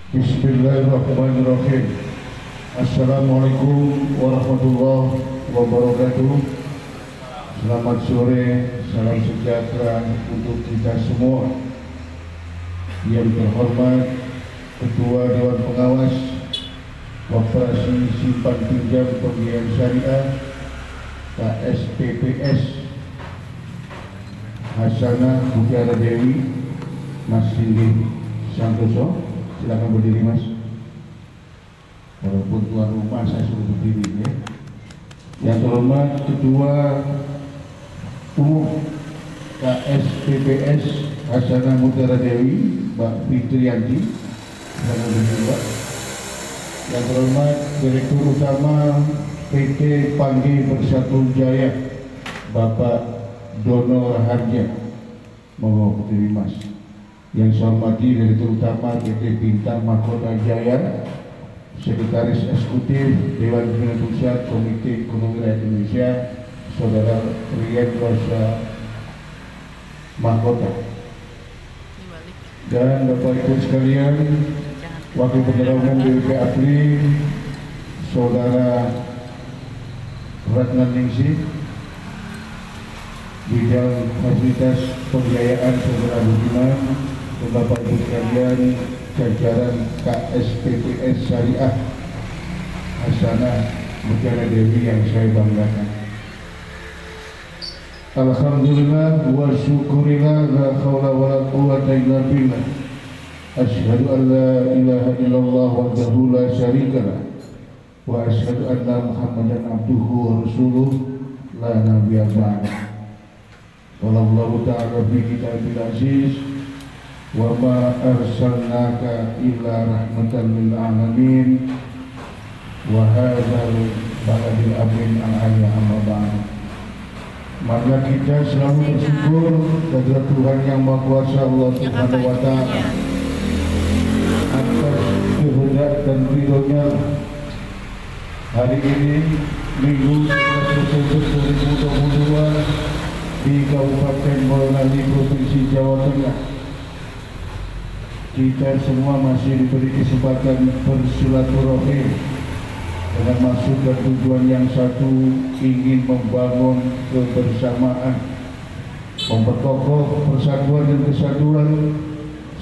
Bismillahirrahmanirrahim. Assalamualaikum warahmatullahi wabarakatuh. Selamat sore, salam sejahtera untuk kita semua. Yang terhormat Ketua Dewan Pengawas Koperasi Simpan Pinjam Pembiayaan Syariah KSPPS Hasanah Mutiara Dewi, Mas Cindy Santoso, silakan berdiri Mas. Walaupun tuan rumah saya suruh berdiri ya. Yang terhormat Ketua Umum KSPPS Hasanah Mutiara Dewi, Mbak Fitriyanti, silakan berdiri Mbak. Yang terhormat Direktur Utama PT Panggi Bersatu Jaya, Bapak Dono Raharja, mohon berdiri Mas. Yang saya hormati Direktur Utama PT Bintang Mahkota Jaya, Sekretaris Eksekutif Dewan Pimpinan Pusat Komite Ekonomi Rakyat Indonesia, Saudara Rian Rosa Mahkota, dan Bapak Ibu sekalian, Wakil Bendahara Umum BPP APRI, Saudara Ratna Ningsih, Bidang Fasilitas Pembiayaan Saudara Budiman, dan Bapak Ibu sekalian, jajaran KSPPS Syariah Hasanah Mutiara Dewi yang saya banggakan. Alhamdulillah wa syukurillah, la haula wa la quwwata illa billah. Asyhadu an la ilaha illallah wahdahu la syarikalah wa asyhadu anna Muhammadan abduhu wa rasuluh la nabiyya ba'da. Wallahu ta'ala bi kitabil aziz wa ma arsalnaka illa rahmatan lil alamin wa hadzal baladil amin al-ayya amma ba'd. Maka kita selalu bersyukur kepada Tuhan yang Maha Kuasa, Allah Subhanahu wa Ta'ala, atas kehendak dan ridhonya. Hari ini Minggu 11 Desember 2022 di Kabupaten Boyolali, Provinsi Jawa Tengah, kita semua masih diberi kesempatan bersilaturahim dengan maksud dan tujuan yang satu, ingin membangun kebersamaan, memperkokoh persatuan dan kesatuan,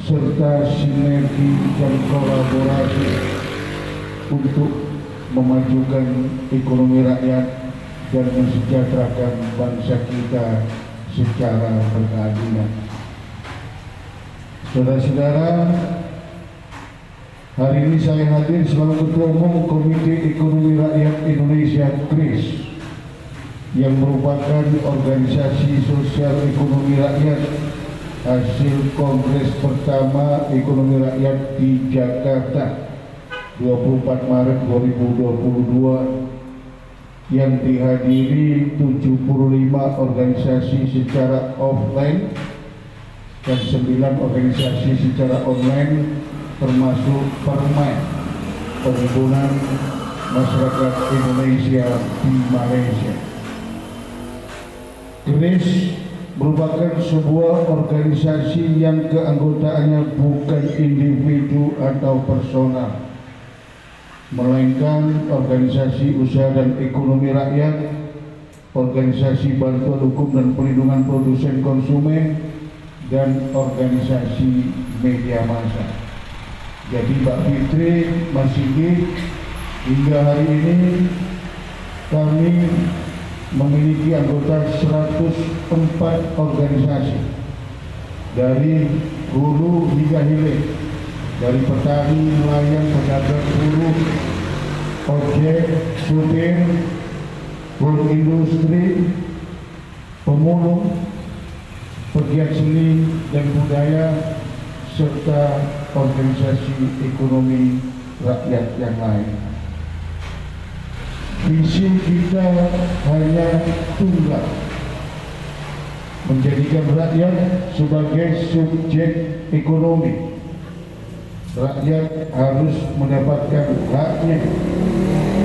serta sinergi dan kolaborasi untuk memajukan ekonomi rakyat dan mensejahterakan bangsa kita secara berkeadilan. Saudara-saudara, hari ini saya hadir selaku Ketua Umum Komite Ekonomi Rakyat Indonesia KRIS, yang merupakan organisasi sosial ekonomi rakyat hasil Kongres pertama Ekonomi Rakyat di Jakarta 24 Maret 2022 yang dihadiri 75 organisasi secara offline dan 9 organisasi secara online, termasuk Permai, Perhimpunan Masyarakat Indonesia di Malaysia. KRIS merupakan sebuah organisasi yang keanggotaannya bukan individu atau personal, melainkan organisasi usaha dan ekonomi rakyat, organisasi bantuan hukum dan perlindungan produsen konsumen, dan organisasi media massa. Jadi Mbak Fitri, Mas Sigit, hingga hari ini kami memiliki anggota 104 organisasi, dari hulu hingga hilir, dari petani, nelayan, pedagang, buruh, ojek, supir, buruh industri, pemulung, pegiat seni dan budaya, serta organisasi ekonomi rakyat yang lain. Visi kita hanya tunggal, menjadikan rakyat sebagai subjek ekonomi. Rakyat harus mendapatkan haknya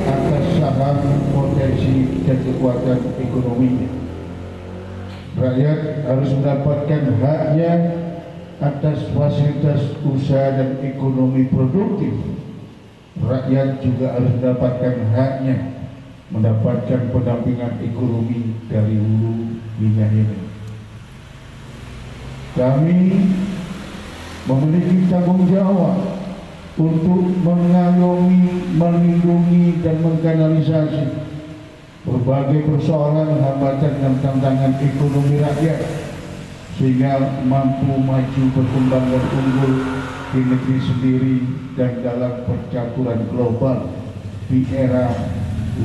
atas saham, potensi, dan kekuatan ekonominya. Rakyat harus mendapatkan haknya atas fasilitas usaha dan ekonomi produktif, rakyat juga harus mendapatkan haknya, mendapatkan pendampingan ekonomi dari hulu hingga hilir. Kami memiliki tanggung jawab untuk mengayomi, melindungi, dan mengkanalisasi berbagai persoalan, hambatan, dan tantangan ekonomi rakyat sehingga mampu maju, berkembang, dan unggul di negeri sendiri dan dalam percaturan global di era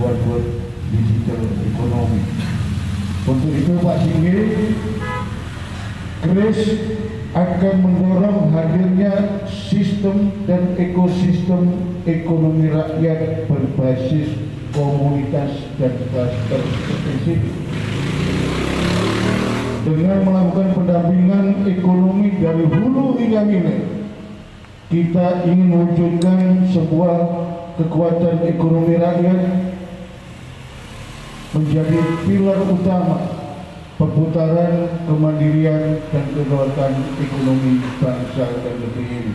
world digital ekonomi. Untuk itu Pak Singgih, KRIS akan mendorong hadirnya sistem dan ekosistem ekonomi rakyat berbasis komunitas dan klaster spesifik. Dengan melakukan pendampingan ekonomi dari hulu hingga hilir, kita ingin mewujudkan sebuah kekuatan ekonomi rakyat menjadi pilar utama perputaran kemandirian dan kedaulatan ekonomi bangsa dan negeri ini.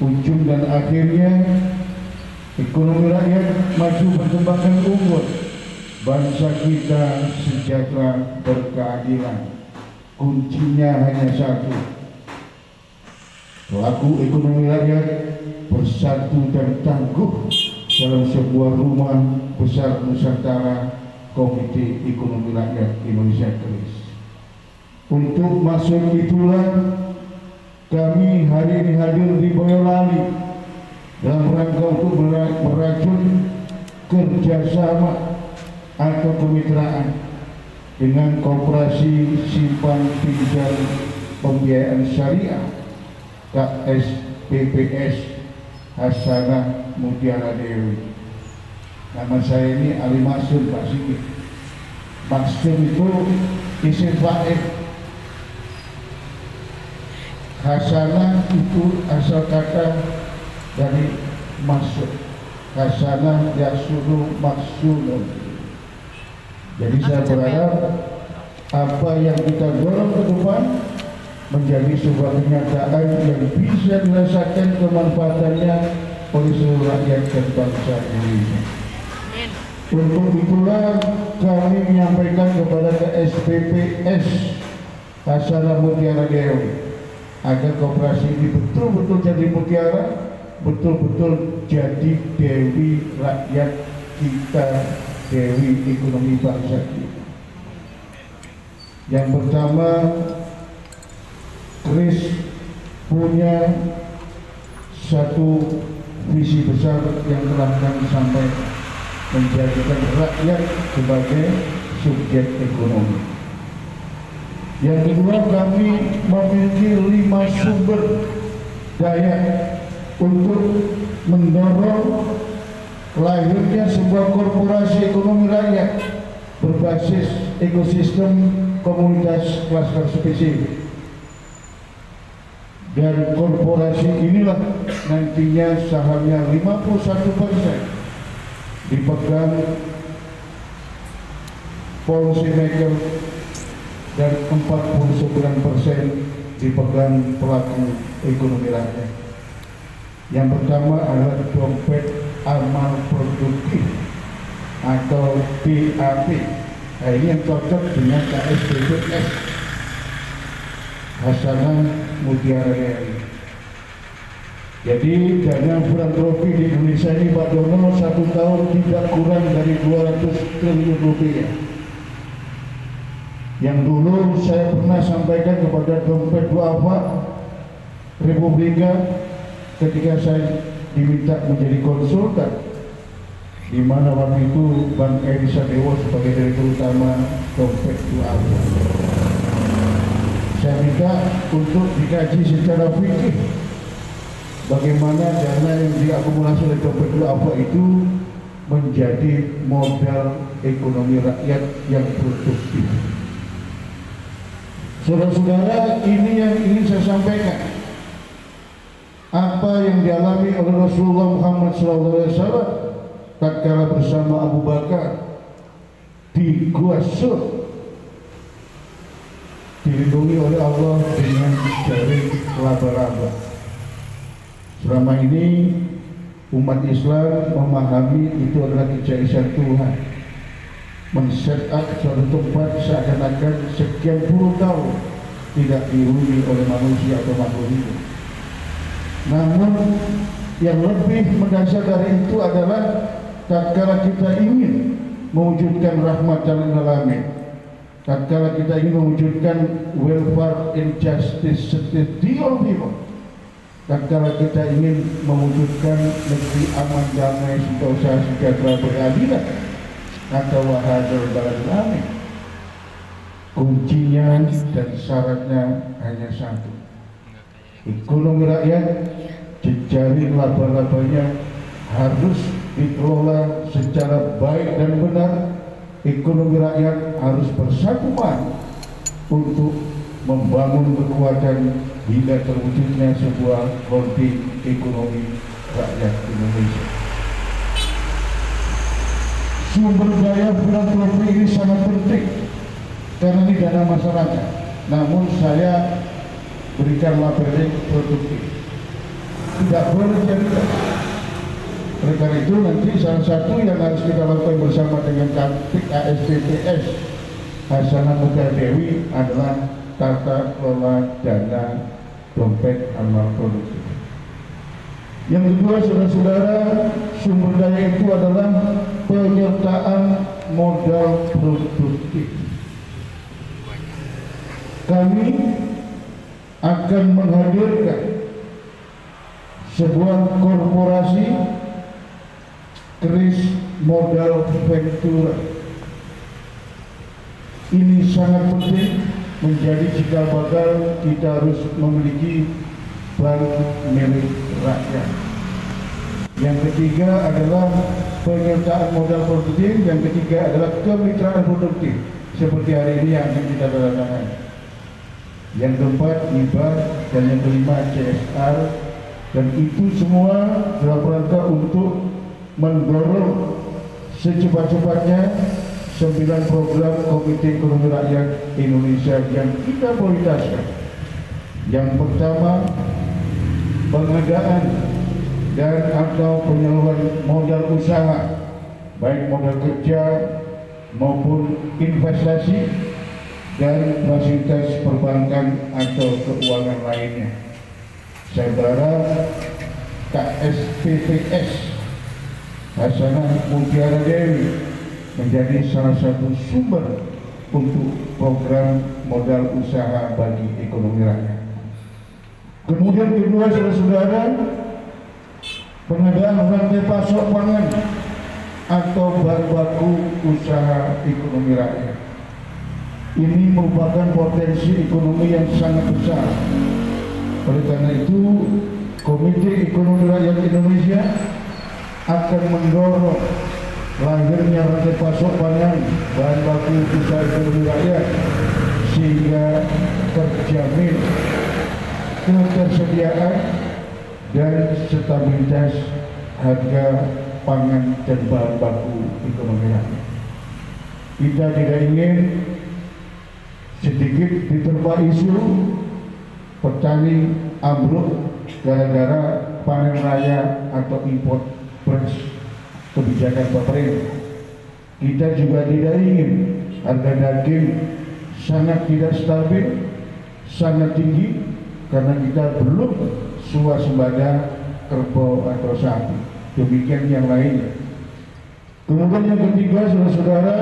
Ujung dan akhirnya ekonomi rakyat maju, berkembang, dan unggul, bangsa kita sejahtera, berkeadilan. Kuncinya hanya satu: pelaku ekonomi rakyat bersatu dan tangguh dalam sebuah rumah besar Nusantara, Komite Ekonomi Rakyat Indonesia KRIS. Untuk maksud itulah kami hari ini hadir di Boyolali dalam rangka untuk merajut kerjasama atau kemitraan dengan Koperasi Simpan Pinjam Pembiayaan Syariah KSPPS Hasanah Mutiara Dewi. Nama saya ini Ali Maksum, Pak Singgih. Maksum itu isim fa'il. Hasanah itu asal kata dari maksud. Hasanah yasunu maksunun. Jadi saya berharap apa yang kita dorong ke depan menjadi sebuah kenyataan yang bisa dirasakan kemanfaatannya oleh seluruh rakyat dan bangsa Indonesia. Untuk itulah kami menyampaikan kepada KSPPS Hasanah Mutiara Dewi agar koperasi ini betul-betul jadi mutiara, betul-betul jadi dewi rakyat kita, dewi ekonomi bangsa kita. Yang pertama, KRIS punya satu visi besar yang telah kami sampaikan, menjadikan rakyat sebagai subjek ekonomi. Yang kedua, kami memiliki 5 sumber daya untuk mendorong lahirnya sebuah korporasi ekonomi rakyat berbasis ekosistem komunitas klaster spesifik. Dan korporasi inilah nantinya sahamnya 51% dipegang policy maker dan 49% dipegang pelaku ekonomi rakyat. Yang pertama adalah dompet amal produktif atau DAP. Nah, ini yang cocok dengan KSPPS Hasanah Mutiara Dewi. Jadi dana filantropi di Indonesia ini Pak Dono 1 tahun tidak kurang dari 200 triliun rupiah. Yang dulu saya pernah sampaikan kepada dompet duafa Republika ketika saya diminta menjadi konsultan, di mana waktu itu Bang Edi Sadewo sebagai direktur utama dompet duafa. Saya minta untuk dikaji secara fikih bagaimana dana yang diakumulasi oleh dompet duafa itu menjadi modal ekonomi rakyat yang produktif. Saudara-saudara, ini yang ingin saya sampaikan. Apa yang dialami oleh Rasulullah Muhammad SAW tatkala bersama Abu Bakar di Gua Sur, dilindungi oleh Allah dengan jaring laba-laba. Selama ini umat Islam memahami itu adalah kejaksaan Tuhan, men-set-up suatu tempat seakan-akan sekian puluh tahun tidak dihuni oleh manusia atau makhluk hidup. Namun yang lebih mendasar dari itu adalah tatkala kita ingin mewujudkan rahmatan lil alamin, tatkala kita ingin mewujudkan welfare and justice di all people, tatkala kita ingin mewujudkan negeri aman, damai, sentosa, sejahtera, beradilan, atau wahadul baladil amin, kuncinya dan syaratnya hanya satu: ekonomi rakyat, jejaring laba-labanya harus dikelola secara baik dan benar. Ekonomi rakyat harus bersatuan untuk membangun kekuatan hingga terwujudnya sebuah holding ekonomi rakyat Indonesia. Sumber daya filantropi ini sangat penting karena ini dana masyarakat. Namun saya berikan labeling produktif, tidak boleh jadikan. Oleh karena itu nanti salah satu yang harus kita lakukan bersama dengan Kantik ASPTS Hasanah Muda Dewi adalah tata kelola dana dompet amal produktif. Yang kedua, saudara-saudara, sumber daya itu adalah penyertaan modal produktif. Kami akan menghadirkan sebuah korporasi Kris Modal Ventura. Ini sangat penting menjadi cikal bakal kita harus memiliki bank milik rakyat. Yang ketiga adalah penyertaan modal produktif. Yang ketiga adalah kemitraan produktif seperti hari ini yang akan kita tandatangani. Yang keempat hibah, dan yang kelima CSR, dan itu semua dalam rangka untuk mendorong secepat-cepatnya 9 program Komite Ekonomi Rakyat Indonesia yang kita prioritaskan. Yang pertama, pengadaan dan atau penyaluran modal usaha, baik modal kerja maupun investasi dan fasilitas perbankan atau keuangan lainnya. Saudara, KSPTS Hasanah Mutiara Dewi menjadi salah satu sumber untuk program modal usaha bagi ekonomi rakyat. Kemudian kedua, saudara-saudara, pengadaan rantai pasok pangan atau bahan baku usaha ekonomi rakyat. Ini merupakan potensi ekonomi yang sangat besar. Oleh karena itu, Komite Ekonomi Rakyat Indonesia akan mendorong lahirnya rantai pasok pangan bahan baku usaha ekonomi rakyat sehingga terjamin ketersediaan dan stabilitas harga pangan dan bahan baku ekonomi rakyat. Kita tidak ingin sedikit diterpa isu petani ambruk gara-gara panen raya atau import beras kebijakan pemerintah. Kita juga tidak ingin harga daging sangat tidak stabil, sangat tinggi karena kita belum swasembada kerbau atau sapi. Demikian yang lainnya. Kemudian yang ketiga, saudara-saudara,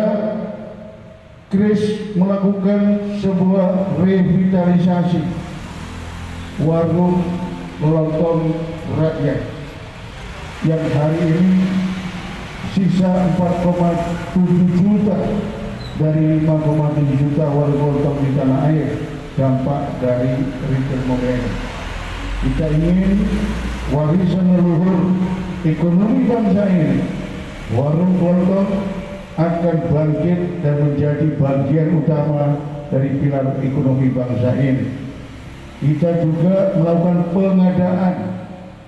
Kris melakukan sebuah revitalisasi warung lontong rakyat yang hari ini sisa 4,7 juta dari 5,7 juta warung lontong di tanah air dampak dari retail modern. Kita ingin warisan leluhur ekonomi bangsa ini, warung lontong, akan bangkit dan menjadi bagian utama dari pilar ekonomi bangsa ini. Kita juga melakukan pengadaan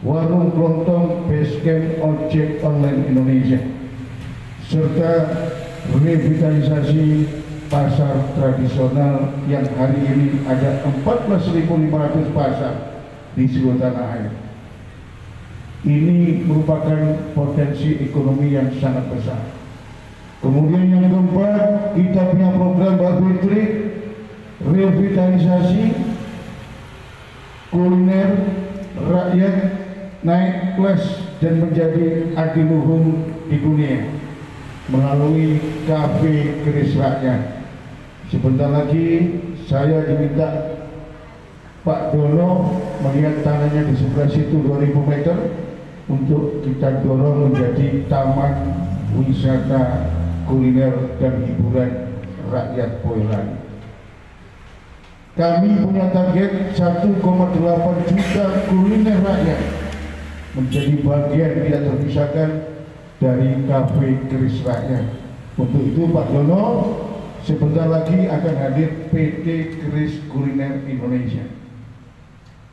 warung lontong basecamp ojek online Indonesia serta revitalisasi pasar tradisional yang hari ini ada 14.500 pasar di seluruh tanah air. Ini merupakan potensi ekonomi yang sangat besar. Kemudian yang keempat, kita punya program Mbak Fitri, revitalisasi kuliner rakyat naik kelas dan menjadi adiluhung di dunia melalui kafe keris rakyat. Sebentar lagi saya diminta Pak Dono melihat tanahnya di sebelah situ 2000 meter untuk kita dorong menjadi taman wisata kuliner dan hiburan rakyat Boyolali. Kami punya target 1,8 juta kuliner rakyat menjadi bagian tidak terpisahkan dari kafe keris rakyat. Untuk itu Pak Dono sebentar lagi akan hadir PT Keris Kuliner Indonesia.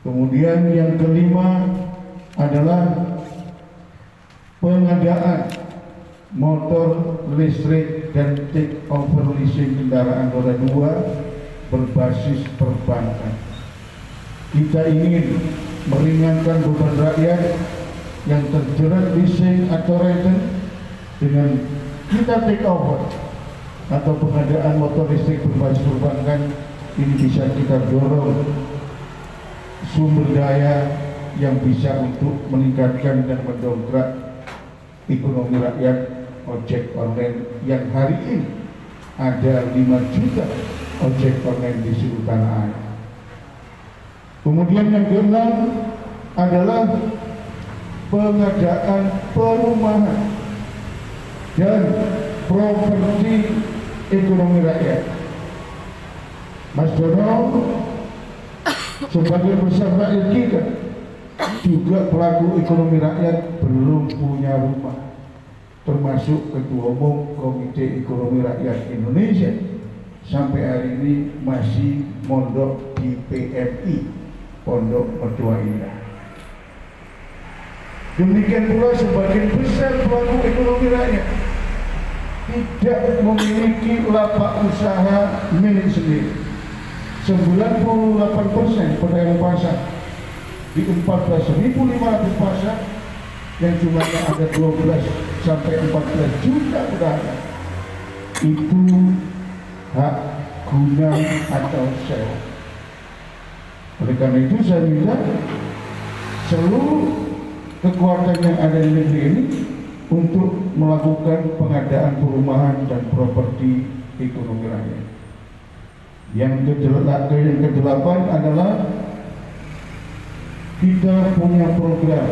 Kemudian yang kelima adalah pengadaan motor listrik dan take over leasing kendaraan roda 2 berbasis perbankan. Kita ingin meringankan beban rakyat yang terjerat leasing atau rental dengan kita take over atau pengadaan motor listrik berbasis perbankan. Ini bisa kita dorong sumber daya yang bisa untuk meningkatkan dan mendongkrak ekonomi rakyat ojek online yang hari ini ada 5 juta ojek online di seluruh tanah air. Kemudian yang keenam adalah pengadaan perumahan dan properti ekonomi rakyat. Mas Dono sebagai besar rakyat kita juga pelaku ekonomi rakyat belum punya rumah, termasuk Ketua Umum Komite Ekonomi Rakyat Indonesia sampai hari ini masih mondok di PMI Pondok Mertua Indah. Demikian pula sebagian besar pelaku ekonomi rakyat tidak memiliki lapak usaha milik sendiri. 98% pedagang pasar di 14.500 pasar yang jumlahnya ada 12 sampai 14 juta pedagang itu hak guna atau sewa. Oleh karena itu saya minta seluruh kekuatan yang ada di negeri ini untuk melakukan pengadaan perumahan dan properti ekonomi rakyat. Yang kedelapan adalah kita punya program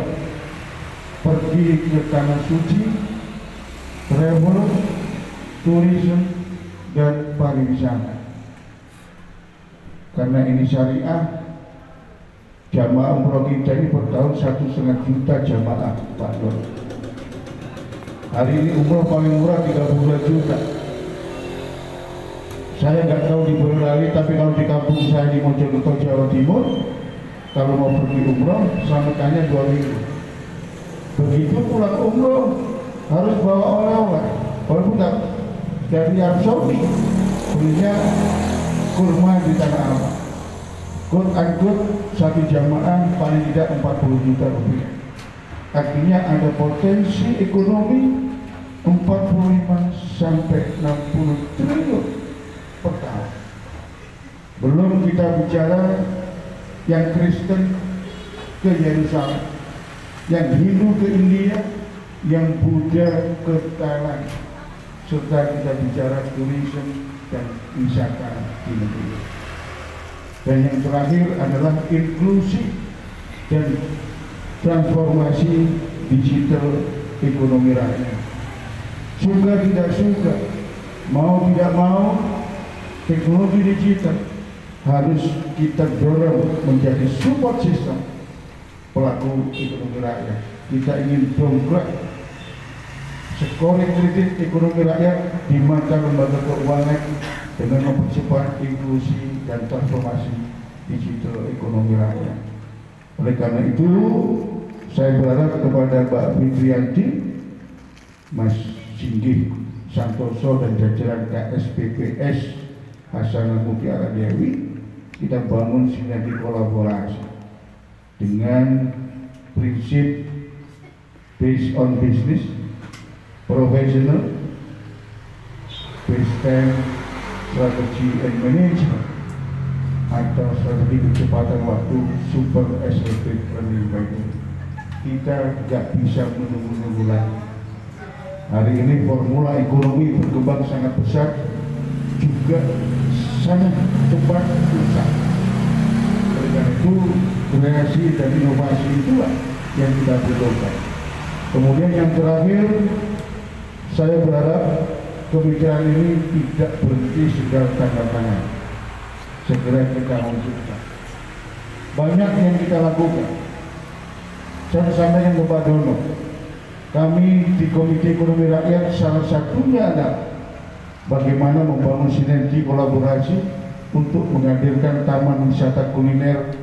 pergi ke tanah suci, travel, tourism, dan pariwisata. Karena ini syariah, jamaah umroh kita ini per tahun 1,5 juta jamaah, Pak Don. Hari ini umroh paling murah 30 juta. Saya nggak tahu di Boyolali, tapi kalau di kampung saya di Mojokerto, Jawa Timur, kalau mau pergi umroh, selametannya 2 minggu. Begitu pulang umroh, harus bawa oleh-oleh. Walaupun dari Arab Saudi, belinya kurma di Tanah Abang. Quote-unquote, satu jamaah paling tidak 40 juta rupiah. Artinya ada potensi ekonomi 45 sampai 60 triliun per tahun. Belum kita bicara yang Kristen ke Yerusalem, yang Hindu ke India, yang Buddha ke Thailand, serta kita bicara turisme dan wisata di negeri. Dan yang terakhir adalah inklusi dan transformasi digital ekonomi rakyat. Suka tidak suka, mau tidak mau, teknologi digital harus kita dorong menjadi support system pelaku ekonomi rakyat. Kita ingin dongkrak scoring kredit ekonomi rakyat di mata lembaga keuangan dengan mempercepat inklusi dan transformasi digital ekonomi rakyat. Oleh karena itu, saya berharap kepada Mbak Fitriyanti, Mas Singgih Santoso dan jajaran KSPPS Hasanah Mutiara Dewi, kita bangun sinergi kolaborasi. dengan prinsip based on business, professional, based on strategy and management, atau strategi kecepatan waktu, super assertive learning by doing. Kita tidak bisa menunggu-nunggu lagi. Hari ini formula ekonomi berkembang sangat besar, juga sangat cepat rusak. Oleh karena itu, kreasi dan inovasi itulah yang kita butuhkan. Kemudian yang terakhir, saya berharap kebijakan ini tidak berhenti sekedar tanda tangan. Segera kita wujudkan. Banyak yang kita lakukan. Saya sampaikan kepada Dono, kami di Komite Ekonomi Rakyat salah satunya adalah bagaimana membangun sinergi kolaborasi untuk menghadirkan taman wisata kuliner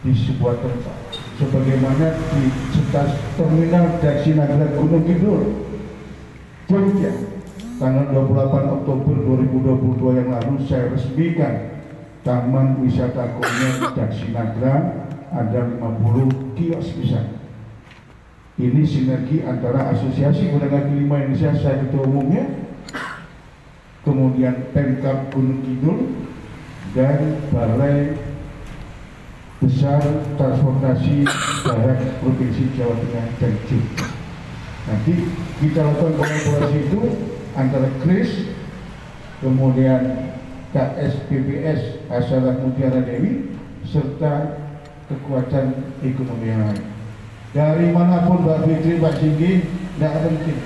di sebuah tempat, sebagaimana di terminal Daksinagra Gunung Kidul, Jogja, tanggal 28 Oktober 2022 yang lalu saya resmikan taman wisata kuliner Daksinagra, ada 50 kios wisata. Ini sinergi antara Asosiasi Pedagang Kaki Lima Indonesia, saya ketua umumnya, kemudian Pemkab Gunung Kidul dan Balai Besar Transportasi Darat Provinsi Jawa Tengah dan Jogja. Nanti kita lakukan kolaborasi itu antara KRIS, kemudian KSPPS Hasanah Mutiara Dewi, serta kekuatan ekonomi yang lain. Dari manapun Mbak Fitri, Pak Singgi, tidak penting.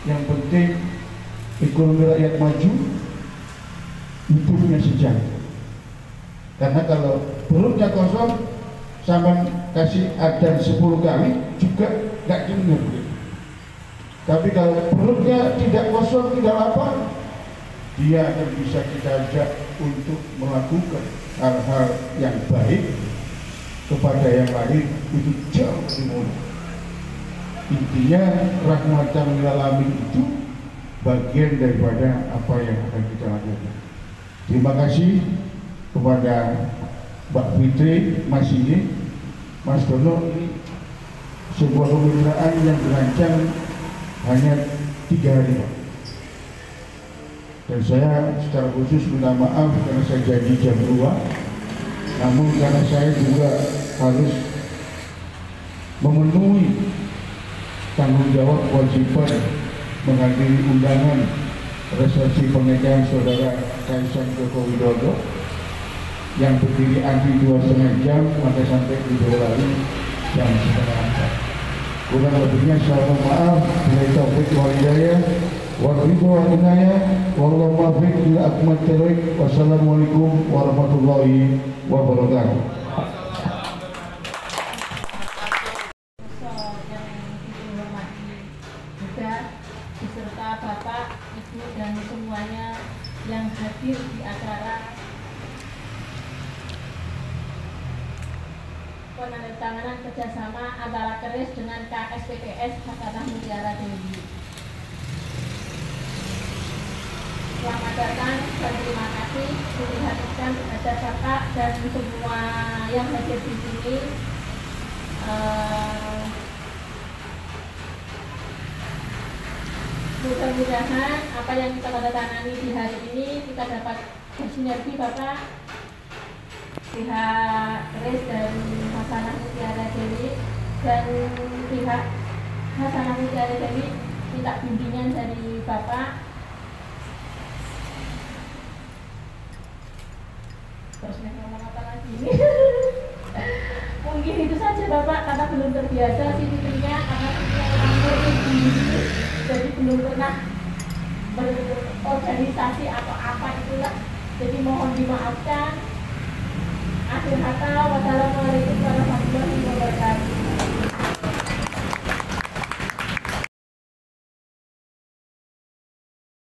Yang penting ekonomi rakyat maju, hidupnya sejahtera. Karena kalau perutnya kosong, sama kasih adzan 10 kali juga nggak dengar. Tapi kalau perutnya tidak kosong, tidak lapar, dia akan bisa kita ajak untuk melakukan hal-hal yang baik kepada yang lain, itu jauh lebih mudah. Intinya rahmatan lil alamin itu bagian daripada apa yang akan kita lakukan. Terima kasih kepada Mbak Fitri, Mas Singgi, Mas Dono. Ini sebuah kegembiraan yang dirancang hanya 3 hari, Pak. Dan saya secara khusus minta maaf karena saya janji jam 2, namun karena saya juga harus memenuhi tanggung jawab kewajiban menghadiri undangan resepsi pernikahan saudara Kaisang Joko Widodo yang berdiri antri 2,5 jam, maka sampai di Boyolali jam 3:30. Kurang lebihnya saya mohon maaf. Bila taufik wal hidayah waridho wal inayah wallahu muwaffiq ila aqwamit thoriq. Wassalamualaikum warahmatullahi wabarakatuh. Beserta Bapak, Ibu dan semuanya yang hadir di acara penandatanganan kerjasama antara KRIS dengan KSPPS Hasanah Mutiara Dewi. Selamat datang dan terima kasih dilihatkan kepada Bapak dan semua yang hadir di sini. Mudah-mudahan apa yang kita tandatangani di hari ini kita dapat bersinergi Bapak, pihak KRIS dan Hasanah Mutiara Dewi, dan pihak Hasanah Mutiara Dewi minta bimbingan dari Bapak. Terus ngomong apa lagi? Mungkin itu saja Bapak, karena belum terbiasa sih fitrinya, karena fitrinya jadi belum pernah berorganisasi atau apa itulah. Jadi mohon dimaafkan. Akhir kata, wassalamualaikum